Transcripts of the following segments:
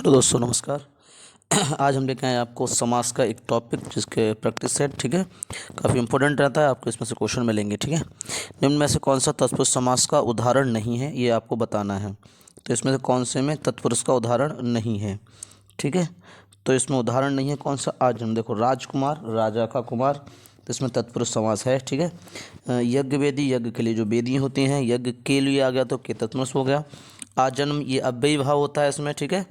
Hello दोस्तों, नमस्कार। आज हम लेके आए आपको समास का एक टॉपिक जिसके प्रैक्टिस सेट, ठीक है। काफ़ी इंपॉर्टेंट रहता है, आपको इसमें से क्वेश्चन मिलेंगे, ठीक है। निम्न में से कौन सा तत्पुरुष समास का उदाहरण नहीं है, ये आपको बताना है। तो इसमें से कौन से में तत्पुरुष का उदाहरण नहीं है, ठीक है। तो इसमें उदाहरण नहीं है कौन सा, आज हम देखो राजकुमार, राजा का कुमार, तो इसमें तत्पुरुष समास है, ठीक है। यज्ञ वेदी, यज्ञ के लिए जो वेदी होती हैं, यज्ञ के लिए आ गया तो के तत्पुरुष हो गया। आजन्म, ये अव्ययी भाव होता है इसमें, ठीक है।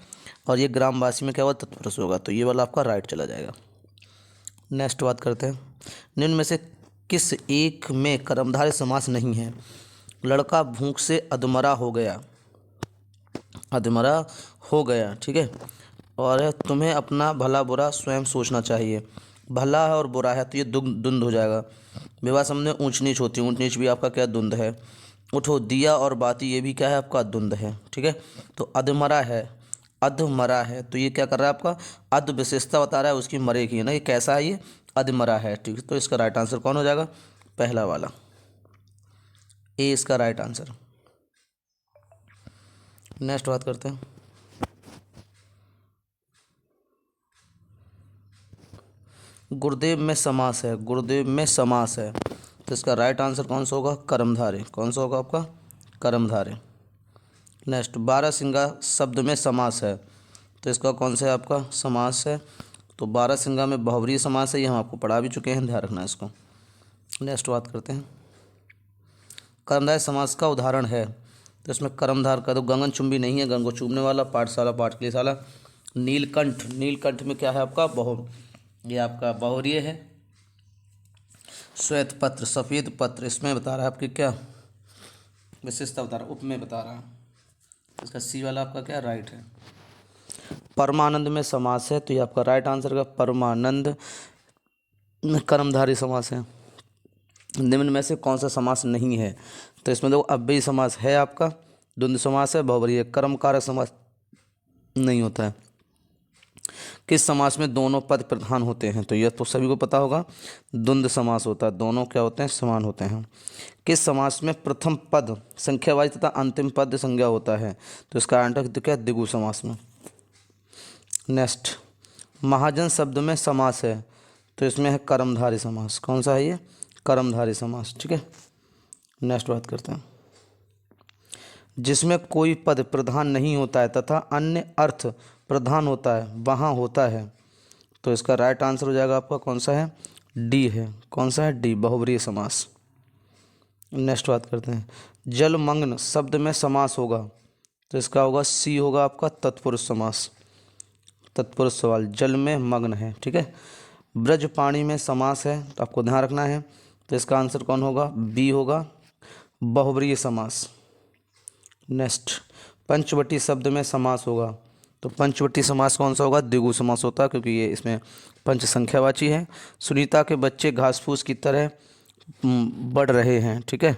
और ये ग्रामवासी में क्या हुआ, तत्पुरुष होगा, तो ये वाला आपका राइट चला जाएगा। नेक्स्ट बात करते हैं, निम्न में से किस एक में कर्मधारय समास नहीं है। लड़का भूख से अधमरा हो गया, अधमरा हो गया, ठीक है। और तुम्हें अपना भला बुरा स्वयं सोचना चाहिए। भला है और बुरा है तो ये द्वंद्व हो जाएगा। विवाह संबंध में ऊंच नीच होती है, ऊंच नीच भी आपका क्या द्वंद्व है। उठो दिया और बाती, ये भी क्या है आपका द्वंद्व है, ठीक है। तो अधमरा है, अधमरा है तो ये क्या कर रहा है आपका, अध विशेषता बता रहा है उसकी मरे की, है ना। ये कैसा है, ये अधमरा है, ठीक है। तो इसका राइट आंसर कौन हो जाएगा, पहला वाला, ए इसका राइट आंसर। नेक्स्ट बात करते हैं, गुरुदेव में समास है, गुरुदेव में समास है तो इसका राइट आंसर कौन सा होगा, कर्मधारय। कौन सा होगा आपका, कर्मधारय। नेक्स्ट, बारहसिंगा शब्द में समास है तो इसका कौन सा है आपका समास है, तो बारहसिंगा में बहुव्रीहि समास है, ये हम आपको पढ़ा भी चुके हैं, ध्यान रखना इसको। नेक्स्ट बात करते हैं, कर्मधारय समास का उदाहरण है तो इसमें कर्मधार का तो गगन चुंबी नहीं है, गगन को चूमने वाला, पाठशाला पाठशाला। नीलकंठ, नीलकंठ में क्या है आपका बहु, ये आपका बहुव्रीहि है। श्वेत पत्र, सफ़ेद पत्र, इसमें बता रहा है आपकी क्या विशेषता बता रहा है, उपमेय बता रहा है, इसका सी वाला आपका क्या राइट है। परमानंद में समास है तो ये आपका राइट आंसर का परमानंद में कर्मधारय समास है। निम्न में से कौन सा समास नहीं है, तो इसमें देखो अव्ययी समास है आपका, द्वंद्व समास है, बहुव्रीहि है, कर्मकारक समास नहीं होता है। किस समास में दोनों पद प्रधान होते हैं, तो यह तो सभी को पता होगा, द्वंद्व समास होता है, दोनों क्या होते हैं, समान होते हैं। किस समास में प्रथम पद संख्यावाची तथा अंतिम पद संज्ञा होता है, तो इसका आंसर क्या, द्विगु समास में। नेक्स्ट, महाजन शब्द में समास है तो इसमें है कर्मधारय समास। कौन सा है ये, कर्मधारय समास, ठीक है। नेक्स्ट बात करते हैं, जिसमें कोई पद प्रधान नहीं होता है तथा अन्य अर्थ प्रधान होता है वहाँ होता है, तो इसका राइट आंसर हो जाएगा आपका कौन सा है, डी है। कौन सा है, डी, बहुव्रीहि समास। नेक्स्ट बात करते हैं, जलमग्न शब्द में समास होगा तो इसका होगा सी, होगा आपका तत्पुरुष समास। तत्पुरुष सवाल, जल में मग्न है, ठीक है। ब्रज पानी में समास है तो आपको ध्यान रखना है, तो इसका आंसर कौन होगा, बी होगा, बहुव्रीहि समास। नेक्स्ट, पंचवटी शब्द में समास होगा तो पंचवटी समास कौन सा होगा, द्विगु समास होता है, क्योंकि ये इसमें पंच संख्यावाची है। सुनीता के बच्चे घास फूस की तरह बढ़ रहे हैं, ठीक है।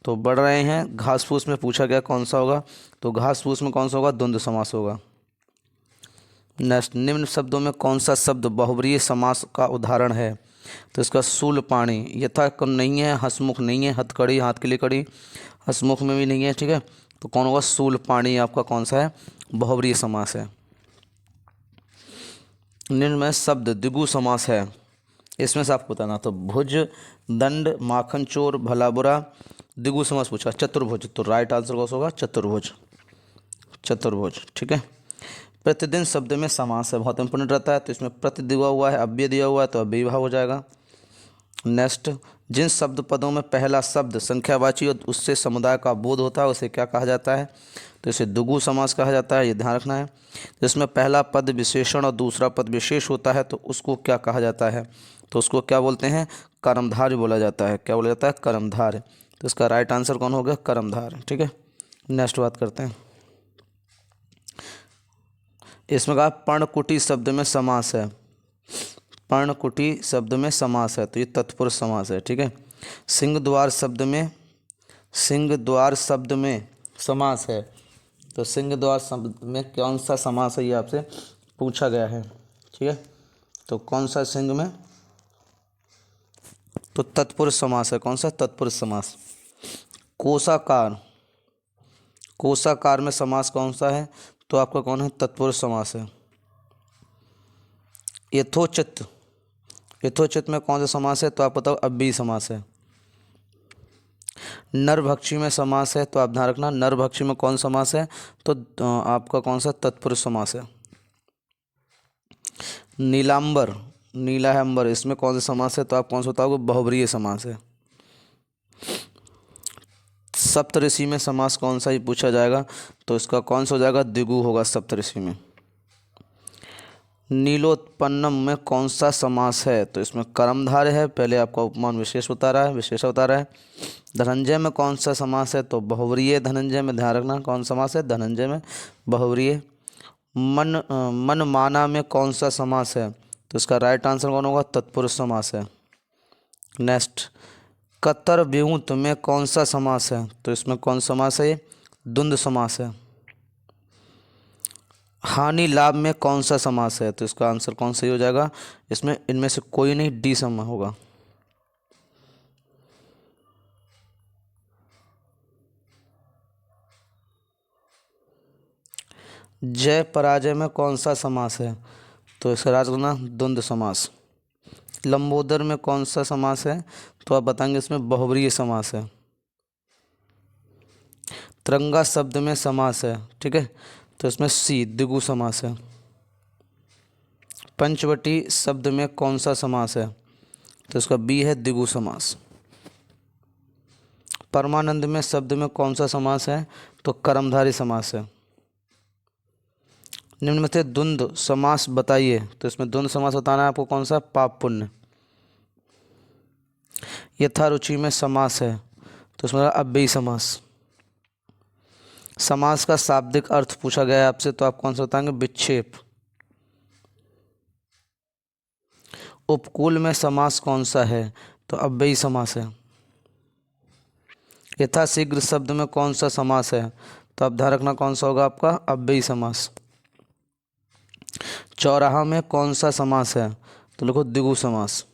तो बढ़ रहे हैं, घास फूस में पूछा गया कौन सा होगा, तो घास फूस में कौन सा होगा, द्वंद्व समास होगा। नेक्स्ट, निम्न शब्दों में कौन सा शब्द बहुव्रीहि समास का उदाहरण है, तो इसका शूलपाणी, यथा नहीं है, हसमुख नहीं है, हथकड़ी हाथ के लिए कड़ी, हसमुख में भी नहीं है, ठीक है। तो कौन होगा, शूलपाणी आपका कौन सा है, बहुव्रीहि समास है। निम्न में शब्द द्विगु समास है, इसमें से आपको बताना, तो भुज, दंड, माखन चोर, भला बुरा, द्विगु समास पूछा। चतुर्भुज, तो राइट आंसर कौन सा होगा, चतुर्भुज, चतुर्भुज, ठीक है। प्रतिदिन शब्द में समास है, बहुत इंपॉर्टेंट रहता है, तो इसमें प्रति दिया हुआ है, अव्यय दिया हुआ है तो अव्ययी भाव हो जाएगा। नेक्स्ट, जिन शब्द पदों में पहला शब्द संख्यावाची और उससे समुदाय का बोध होता है उसे क्या कहा जाता है, तो इसे द्विगु समास कहा जाता है, ये ध्यान रखना है। जिसमें पहला पद विशेषण और दूसरा पद विशेष होता है तो उसको क्या कहा जाता है, तो उसको क्या बोलते हैं, कर्मधारय बोला जाता है। क्या बोला जाता है, कर्मधारय। तो इसका राइट आंसर कौन हो गया, कर्मधारय, ठीक है। नेक्स्ट बात करते हैं, इसमें कहा पर्णकुटी शब्द में समास है, पर्णकुटी शब्द में समास है तो ये तत्पुरुष समास है, ठीक है। सिंहद्वार शब्द में, सिंहद्वार शब्द में समास है तो सिंहद्वार शब्द में कौन सा समास है, ये आपसे पूछा गया है, ठीक है। तो कौन सा सिंह में, तो तत्पुरुष समास है। कौन सा, तत्पुरुष समास। कोसाकार, कोसाकार में समास कौन सा है, तो आपका कौन है, तत्पुरुष समास है। यथोचित, यथोचित में कौन सा समास है, तो आप बताओ अव्ययी समास है। नरभक्षी में समास है, तो आप ध्यान रखना नरभक्षी में कौन समास है, तो आपका कौन सा, तत्पुरुष समास है। नीलांबर, नीला है अंबर, इसमें कौन सा समास है, तो आप कौन सा बताओगे, बहुब्रीहि समास है। सप्तऋषि में समास कौन सा ही पूछा जाएगा, तो इसका कौन सा हो जाएगा, द्विगु होगा सप्तऋषि में। नीलोत्पन्नम में कौन सा समास है, तो इसमें कर्मधारय है, पहले आपका उपमान विशेष बता रहा है, विशेष बता रहा है। धनंजय में कौन सा समास है, तो बहुव्रीहि धनंजय में, ध्यान रखना कौन समास है, धनंजय में बहुव्रीहि। मनमाना में कौन सा समास है, तो इसका राइट आंसर कौन होगा, तत्पुरुष समास है। नेक्स्ट, कतर्व्यूत में कौन सा समास है, तो इसमें कौन समास है, ये द्वंद्व समास है। हानि लाभ में कौन सा समास है, तो इसका आंसर कौन सही हो जाएगा, इसमें इनमें से कोई नहीं, डी सम होगा। जय पराजय में कौन सा समास है, तो इसका राज करना द्वंद्व समास। लंबोदर में कौन सा समास है, तो आप बताएंगे इसमें बहुव्रीहि समास है। तिरंगा शब्द में समास है, ठीक है, तो इसमें सी द्विगु समास है। पंचवटी शब्द में कौन सा समास है, तो इसका बी है द्विगु समास। परमानंद में शब्द में कौन सा समास है, तो कर्मधारय समास है। निम्न में से द्वंद्व समास बताइए, तो इसमें द्वंद्व समास बताना है आपको कौन सा, पाप पुण्य। यथारुचि में समास है, तो इसमें अव्ययी समास। समास का शाब्दिक अर्थ पूछा गया है आपसे, तो आप कौन सा बताएंगे, विक्षेप। उपकूल में समास कौन सा है, तो अव्ययी समास है। यथाशीघ्र शब्द में कौन सा समास है, तो आप ध्यान रखना कौन सा होगा आपका, अव्ययी समास। चौराहा में कौन सा समास है, तो लिखो द्विगु समास।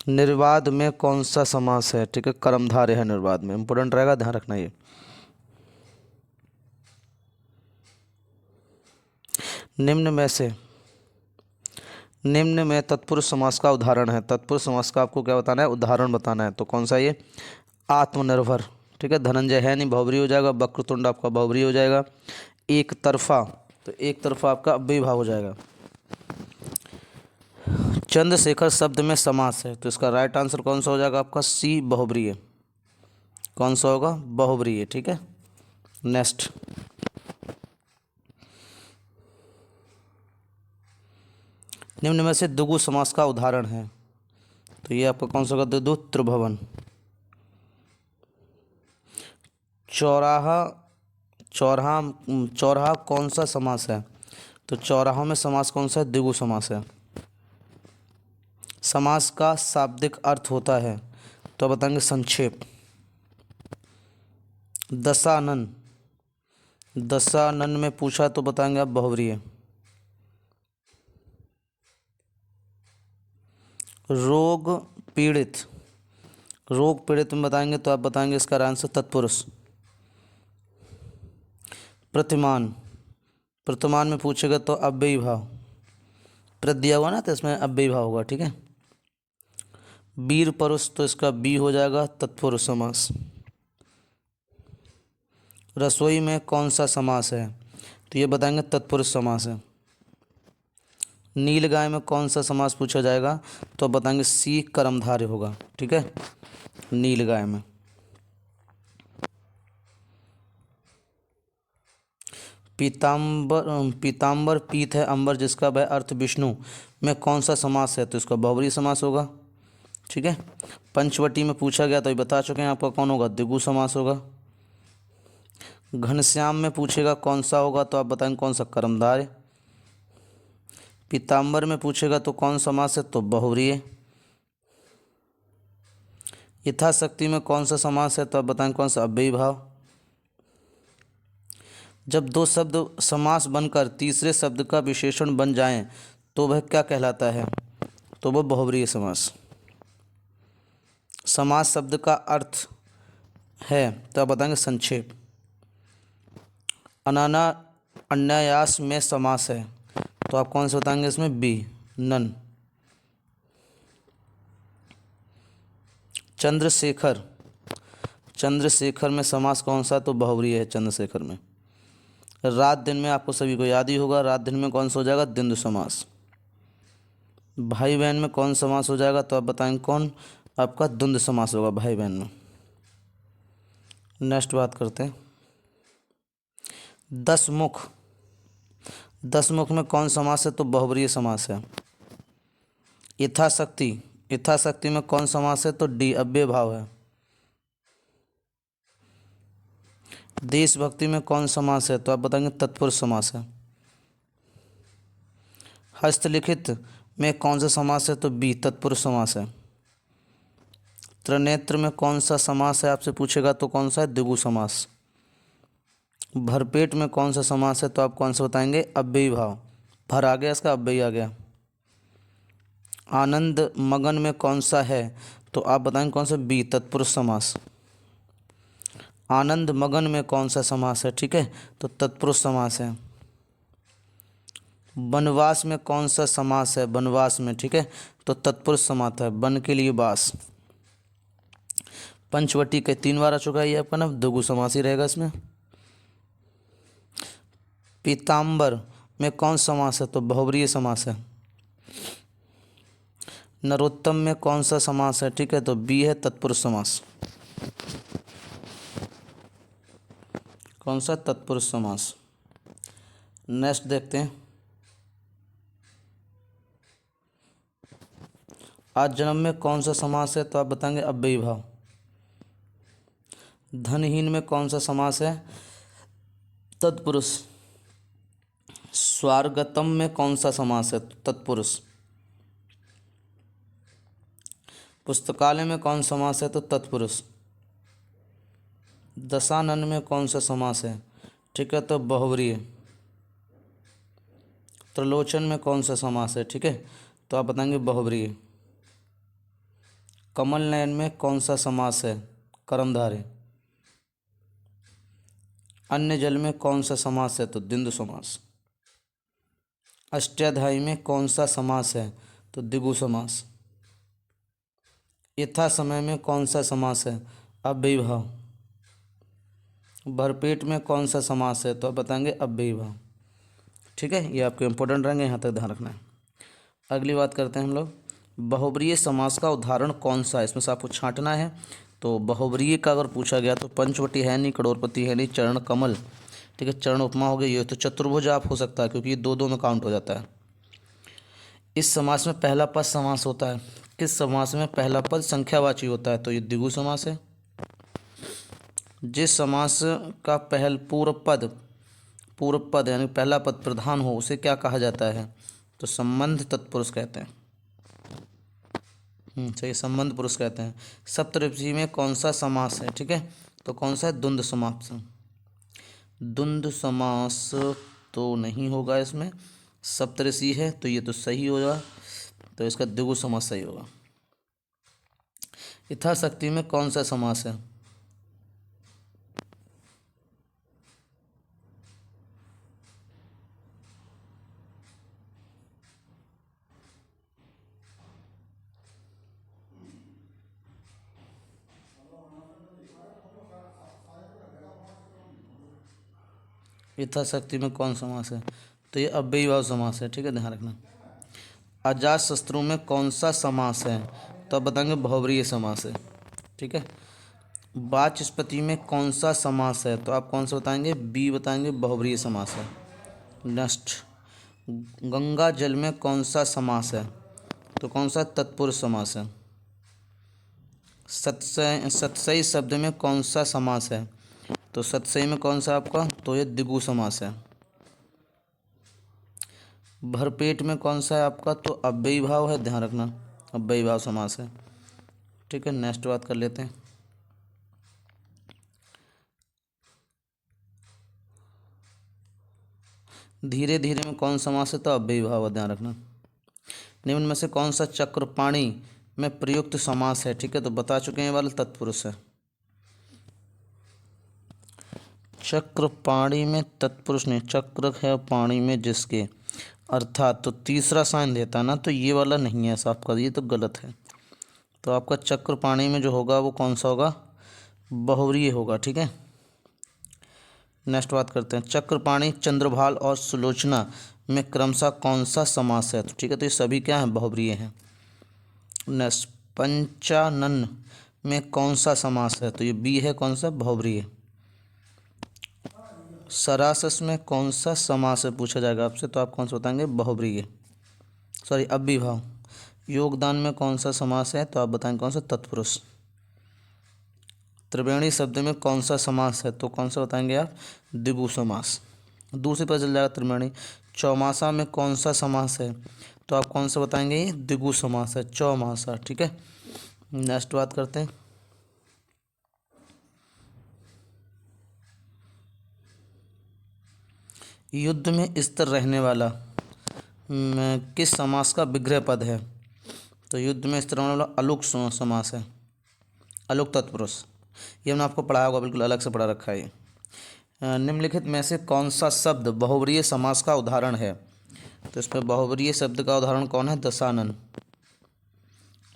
निर्वाद में कौन सा समास है, ठीक है, कर्मधारय है निर्वाद में, इंपॉर्टेंट रहेगा, ध्यान रखना ये। निम्न में तत्पुरुष समास का उदाहरण है, तत्पुरुष समास का आपको क्या बताना है, उदाहरण बताना है, तो कौन सा ये, आत्मनिर्भर, ठीक है, धनंजय है नहीं, बहुव्रीहि हो जाएगा। वक्रतुंड आपका बहुव्रीहि हो जाएगा। एक तरफा, तो एक तरफा आपका अव्ययी भाव हो जाएगा। चंद्रशेखर शब्द में समास है, तो इसका राइट आंसर कौन सा हो जाएगा आपका, सी बहुव्रीहि। कौन सा होगा, बहुव्रीहि, ठीक है। नेक्स्ट, निम्न में से द्विगु समास का उदाहरण है, तो ये आपका कौन सा होगा, द्विगु त्रिभुवन। चौराहा, चौराहा, चौराहा कौन सा समास है, तो चौराहा में समास कौन सा है, द्विगु समास है। समास का शाब्दिक अर्थ होता है, तो बताएंगे संक्षेप। दशानन, दशानन में पूछा तो बताएंगे आप बहुव्रीहि। रोग पीड़ित, रोग पीड़ित में बताएंगे तो आप बताएंगे इसका आंसर तत्पुरुष। प्रतिमान, प्रतिमान में पूछेगा तो अव्ययी भाव, प्रत दिया हुआ ना, तो इसमें अव्ययी भाव होगा, ठीक है। वीर पुरुष, तो इसका बी हो जाएगा तत्पुरुष समास। रसोई में कौन सा समास है, तो ये बताएंगे तत्पुरुष समास है। नीलगाय में कौन सा समास पूछा जाएगा, तो बताएंगे सी कर्मधारय होगा, ठीक है, नीलगाय में। पीताम्बर, पीताम्बर पीत है अंबर जिसका वह अर्थ विष्णु में कौन सा समास है, तो इसका बहुव्रीहि समास होगा, ठीक है। पंचवटी में पूछा गया तो ये बता चुके हैं आपका कौन होगा, द्विगु समास होगा। घनश्याम में पूछेगा कौन सा होगा, तो आप बताएंगे कौन सा, कर्मधारय। पीताम्बर में पूछेगा तो कौन समास है, तो बहुव्रीहि। यथाशक्ति में कौन सा समास है, तो आप बताएंगे कौन सा, अव्ययी भाव। जब दो शब्द समास बनकर तीसरे शब्द का विशेषण बन जाएं तो वह क्या कहलाता है, तो वह बहुव्रीहि समास। समास शब्द का अर्थ है, तो आप बताएंगे संक्षेप। अनाना अन्यायास में समास है, तो आप कौन सा बताएंगे इसमें? B, none. चंद्रशेखर, चंद्रशेखर में समास कौन सा? तो बहुव्रीहि है चंद्रशेखर में। रात दिन में आपको सभी को याद ही होगा, रात दिन में कौन सा हो जाएगा? द्वंद्व समास। भाई बहन में कौन समास हो जाएगा? तो आप बताएंगे कौन? आपका द्वंद्व समास होगा भाई बहन में। नेक्स्ट बात करते हैं दसमुख। दसमुख में कौन समास है? तो बहुव्रीहि समास है। यथाशक्ति, यथाशक्ति में कौन समास है? तो डी, अव्यय भाव है। देशभक्ति में कौन समास है? तो आप बताएंगे तत्पुरुष समास है। हस्तलिखित में कौन सा समास है? तो बी, तत्पुरुष समास है। त्रिनेत्र में कौन सा समास है आपसे पूछेगा, तो कौन सा है? द्विगु समास। भरपेट में कौन सा समास है? तो आप कौन सा बताएंगे? अव्ययी भाव। भर आ गया, इसका अव्ययी आ गया। आनंद मगन में कौन सा है? तो आप बताएंगे कौन सा? बी, तत्पुरुष समास। आनंद मगन में कौन सा समास है? ठीक है, तो तत्पुरुष समास है। वनवास में कौन सा समास है? वनवास में, ठीक है, तो तत्पुरुष समास है। वन के लिए वास। पंचवटी के 3 बार आ चुका है ये आपका ना, द्विगु समास ही रहेगा इसमें। पीताम्बर में कौन समास है? तो बहुव्रीहि समास है। नरोत्तम में कौन सा समास है? ठीक है, तो बी है, तत्पुरुष समास। कौन सा? तत्पुरुष समास। नेक्स्ट देखते हैं आज जन्म में कौन सा समास है? तो आप बताएंगे अव्ययी भाव। धनहीन में कौन सा समास है? तत्पुरुष। स्वार्गतम में कौन सा समास है? तत्पुरुष। पुस्तकालय में कौन समास है? तो तत्पुरुष। दशानन में कौन सा समास है? ठीक है, तो बहुव्रीहि। त्रिलोचन में कौन सा समास है? ठीक है, तो आप बताएंगे बहुव्रीहि। कमल नयन में कौन सा समास है? कर्मधारय। अन्य जल में कौन सा समास है? तो द्वंद्व समास। अष्टाध्यायी में कौन सा समास है? तो द्विगु समास। यथा समय में कौन सा समास है? अव्ययी भाव। भरपेट में कौन सा समास है? तो आप बताएंगे अव्ययी भाव। ठीक है, ये आपके इंपॉर्टेंट रहेंगे, यहाँ तक ध्यान रखना है। अगली बात करते हैं हम लोग बहुव्रीहि समास का उदाहरण कौन सा है, इसमें से आपको छांटना है। तो बहुव्रीहि का अगर पूछा गया तो पंचवटी है नहीं, करोड़पति है नहीं, चरण कमल, ठीक है, चरण उपमा हो गया, ये तो चतुर्भुज आप हो सकता है क्योंकि ये 2-2 में काउंट हो जाता है। इस समास में पहला पद समास होता है। किस समास में पहला पद संख्यावाची होता है? तो ये द्विगु समास है। जिस समास का पूर्व पद यानी पहला पद प्रधान हो उसे क्या कहा जाता है? तो संबंध तत्पुरुष कहते हैं। सही, संबंध पुरुष कहते हैं। सप्तऋषि में कौन सा समास है? ठीक है, तो कौन सा है? द्वंद्व समास। द्वंद्व समास तो नहीं होगा इसमें, सप्तऋषि है तो ये तो सही होगा, तो इसका द्विगु समास सही होगा। यथाशक्ति में कौन सा समास है? यथाशक्ति में कौन समास है? तो ये अव्ययी भाव समास है। ठीक है, ध्यान रखना। अजात शत्रु में कौन सा समास है? तो आप बताएंगे बहुव्रीहि समास है। ठीक है। वाचस्पति में कौन सा समास है? तो आप कौन सा बताएंगे? बी बताएंगे, बहुव्रीहि समास है। नेक्स्ट, गंगा जल में कौन सा समास है? तो कौन सा? तत्पुरुष समास है। सतसई शब्द में कौन सा समास है? तो सतसई में कौन सा आपका? तो ये द्विगु समास है। भरपेट में कौन सा है आपका? तो अव्ययी भाव है, ध्यान रखना, अव्ययी भाव समास है। ठीक है, नेक्स्ट बात कर लेते हैं। धीरे धीरे में कौन समास है? तो अव्ययी भाव है, ध्यान रखना। निम्न में से कौन सा चक्रपाणी में प्रयुक्त समास है? ठीक है, तो बता चुके हैं, ये वाला तत्पुरुष है। चक्र पाणी में तत्पुरुष नहीं, चक्र है पाणी में जिसके, अर्थात तो तीसरा साइन देता है ना, तो ये वाला नहीं है ऐसा आपका, ये तो गलत है। तो आपका चक्र पाणी में जो होगा वो कौन सा होगा, बहुव्रीहि होगा। ठीक है, नेक्स्ट बात करते हैं, चक्रपाणी, चंद्रभाल और सुलोचना में क्रमशः कौन सा समास है। तो ठीक है, तो ये सभी क्या हैं, बहुव्रीहि हैं। नेक्स्ट, पंचानन में कौन सा समास है। तो ये बी है, कौन सा, बहुव्रीहि है। सरासस में कौन सा समास है पूछा जाएगा आपसे, तो आप कौन सा बताएंगे, बहुव्रीहि है, सॉरी अव्ययभाव। योगदान में कौन सा समास है, तो आप बताएंगे कौन सा, तत्पुरुष। त्रिवेणी शब्द में कौन सा समास है, तो कौन सा बताएंगे आप, द्विगु समास। दूसरे पर चल जाएगा त्रिवेणी। चौमासा में कौन सा समास है, तो आप कौन सा बताएंगे, ये द्विगु समास है, चौमासा। ठीक है, नेक्स्ट बात करते हैं, युद्ध में स्थिर रहने वाला किस समास का विग्रह पद है। तो युद्ध में स्थिर रहने वाला अलुक समास है, अलुक तत्पुरुष। ये हमने आपको पढ़ाया होगा, बिल्कुल अलग से पढ़ा रखा है ये। निम्नलिखित में से कौन सा शब्द बहुव्रीहि समास का उदाहरण है। तो इसमें बहुव्रीहि शब्द का उदाहरण कौन है, दशानन।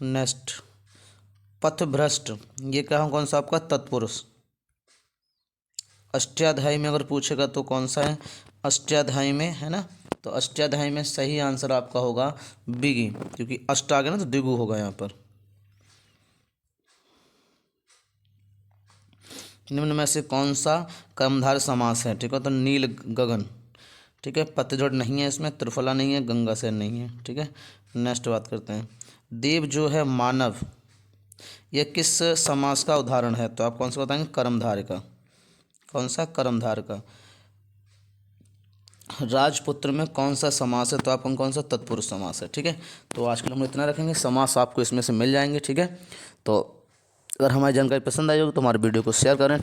नेक्स्ट, पथभ्रष्ट, ये क्या है, कौन सा आपका, तत्पुरुष। अष्टाध्यायी में अगर पूछेगा तो कौन सा है, अष्टाध्यायी में है ना, तो अष्टाध्यायी में सही आंसर आपका होगा बिगी, क्योंकि अष्ट आ गया ना तो द्विगु होगा यहाँ पर। निम्न में से कौन सा कर्मधारय समास है। ठीक है, तो नील गगन। ठीक है, पतझड़ नहीं है इसमें, त्रिफला नहीं है, गंगासेन नहीं है। ठीक है, नेक्स्ट बात करते हैं, देव जो है मानव, यह किस समास का उदाहरण है। तो आप कौन सा बताएंगे, कर्मधारय का, कौन सा, कर्मधारय का। राजपुत्र में कौन सा समास है, तो आप कौन सा, तत्पुरुष समास है। ठीक है, तो आज के लिए हम इतना रखेंगे, समास आपको इसमें से मिल जाएंगे। ठीक है, तो अगर हमारी जानकारी पसंद आई होगी तो हमारे वीडियो को शेयर करें।